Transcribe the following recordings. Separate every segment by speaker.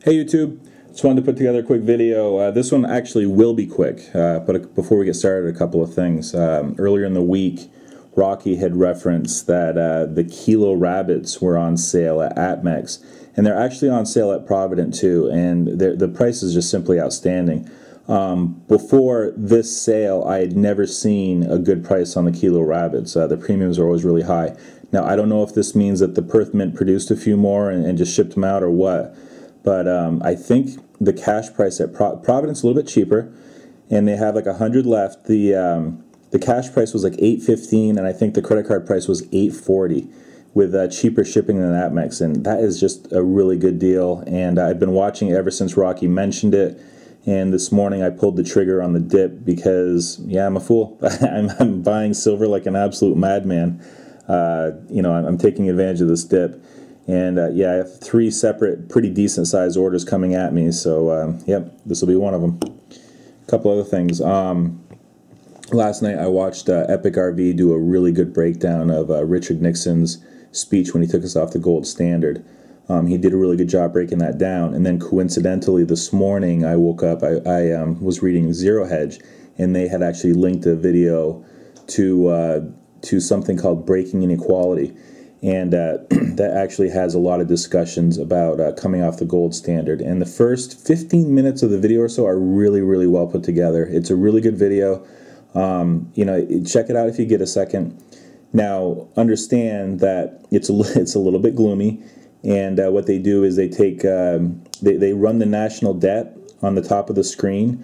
Speaker 1: Hey YouTube, just wanted to put together a quick video. This one actually will be quick, but before we get started, a couple of things. Earlier in the week, Rocky had referenced that the Kilo Rabbits were on sale at APMEX, and they're actually on sale at Provident too, and the price is just simply outstanding. Before this sale, I had never seen a good price on the Kilo Rabbits. The premiums are always really high. Now, I don't know if this means that the Perth Mint produced a few more and just shipped them out or what. But I think the cash price at Providence is a little bit cheaper, and they have like 100 left. The cash price was like $8.15, and I think the credit card price was $8.40, with cheaper shipping than APMEX, and that is just a really good deal. And I've been watching it ever since Rocky mentioned it. And this morning I pulled the trigger on the dip because, yeah, I'm a fool. I'm buying silver like an absolute madman. I'm taking advantage of this dip. And yeah, I have 3 separate, pretty decent sized orders coming at me. So, yep, this will be one of them. A couple other things. Last night I watched Epic RV do a really good breakdown of Richard Nixon's speech when he took us off the gold standard. He did a really good job breaking that down. And then coincidentally, this morning I woke up, I was reading Zero Hedge, and they had actually linked a video to something called Breaking Inequality. And that actually has a lot of discussions about coming off the gold standard. And the first 15 minutes of the video or so are really, really well put together. It's a really good video. Check it out if you get a second. Now, understand that it's a little bit gloomy. And what they do is they take they run the national debt on the top of the screen,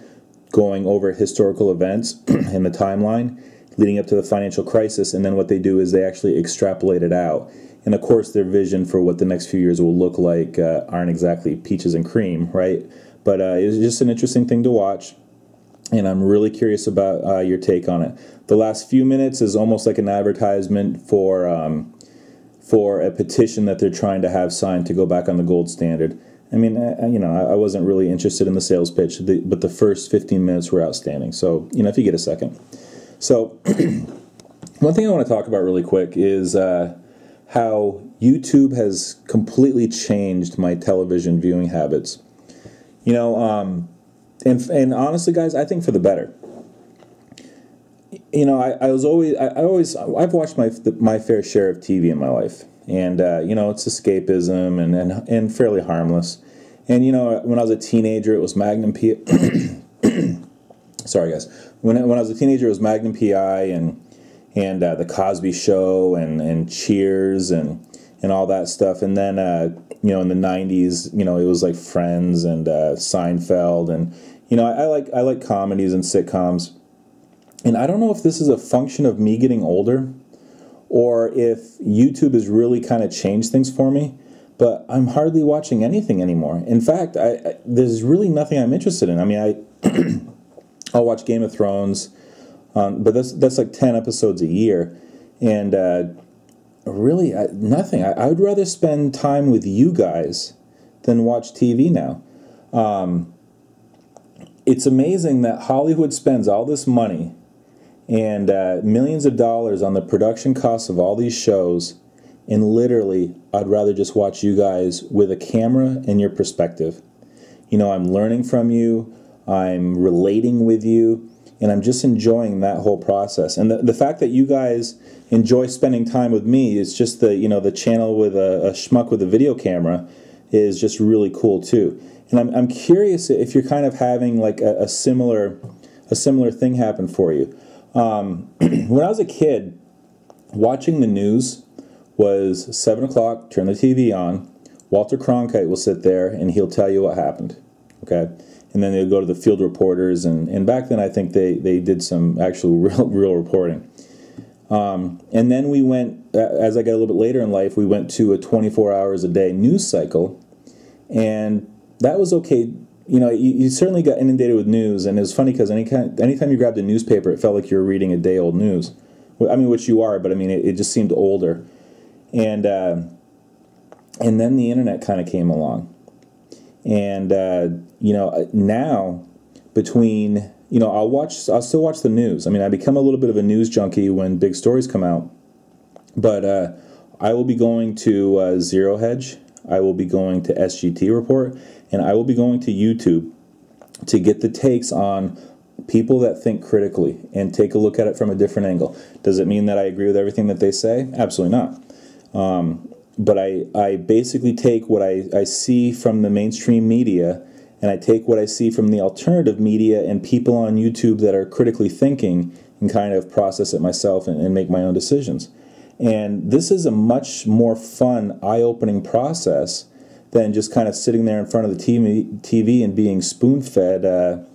Speaker 1: going over historical events in the timeline leading up to the financial crisis, and then what they do is they actually extrapolate it out. And of course, their vision for what the next few years will look like aren't exactly peaches and cream, right? But it's just an interesting thing to watch, and I'm really curious about your take on it. The last few minutes is almost like an advertisement for a petition that they're trying to have signed to go back on the gold standard. I mean, I wasn't really interested in the sales pitch, but the first 15 minutes were outstanding. So, if you get a second. So, one thing I want to talk about really quick is how YouTube has completely changed my television viewing habits. And honestly, guys, I think for the better. I've watched my fair share of TV in my life, and it's escapism and fairly harmless. And when I was a teenager, it was Magnum PI. Sorry, guys. When I was a teenager, it was Magnum PI and the Cosby Show and Cheers and all that stuff. And then in the 90s, it was like Friends and Seinfeld, and I like comedies and sitcoms. And I don't know if this is a function of me getting older or if YouTube has really kind of changed things for me, but I'm hardly watching anything anymore. In fact, there's really nothing I'm interested in. I mean, I'll watch Game of Thrones, but that's like 10 episodes a year, and really nothing. I would rather spend time with you guys than watch TV now. It's amazing that Hollywood spends all this money and millions of dollars on the production costs of all these shows, and literally, I'd rather just watch you guys with a camera and your perspective. I'm learning from you, I'm relating with you, and I'm just enjoying that whole process. And the fact that you guys enjoy spending time with me is just the channel with a schmuck with a video camera is just really cool too. And I'm curious if you're kind of having like a similar thing happen for you. When I was a kid, watching the news was 7 o'clock, turn the TV on, Walter Cronkite will sit there and he'll tell you what happened, okay? And then they'll go to the field reporters, and back then I think they did some actual real reporting. And then we went, as I got a little bit later in life, we went to a 24 hours a day news cycle, and that was okay. You certainly got inundated with news, and it was funny because anytime you grabbed a newspaper, it felt like you were reading a day-old news. I mean, which you are, but I mean, it just seemed older. And then the internet kind of came along. And, now between, I'll still watch the news. I mean, I become a little bit of a news junkie when big stories come out. But I will be going to Zero Hedge I will be going to SGT Report, and I will be going to YouTube to get the takes on people that think critically and take a look at it from a different angle. Does it mean that I agree with everything that they say? Absolutely not. But I basically take what I see from the mainstream media, and I take what I see from the alternative media and people on YouTube that are critically thinking, and kind of process it myself and make my own decisions. And this is a much more fun, eye-opening process than just kind of sitting there in front of the TV and being spoon-fed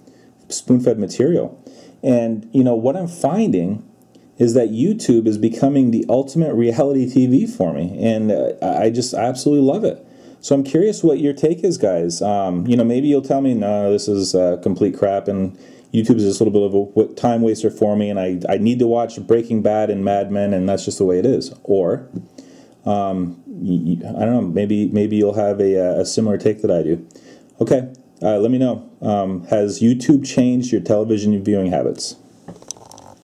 Speaker 1: material. And you know what I'm finding is that YouTube is becoming the ultimate reality TV for me, and I just absolutely love it. So I'm curious what your take is, guys. You know, maybe you'll tell me, no, this is complete crap, and YouTube is just a little bit of a time waster for me, and I need to watch Breaking Bad and Mad Men, and that's just the way it is. Or I don't know, maybe you'll have a similar take that I do. Okay, let me know. Has YouTube changed your television viewing habits?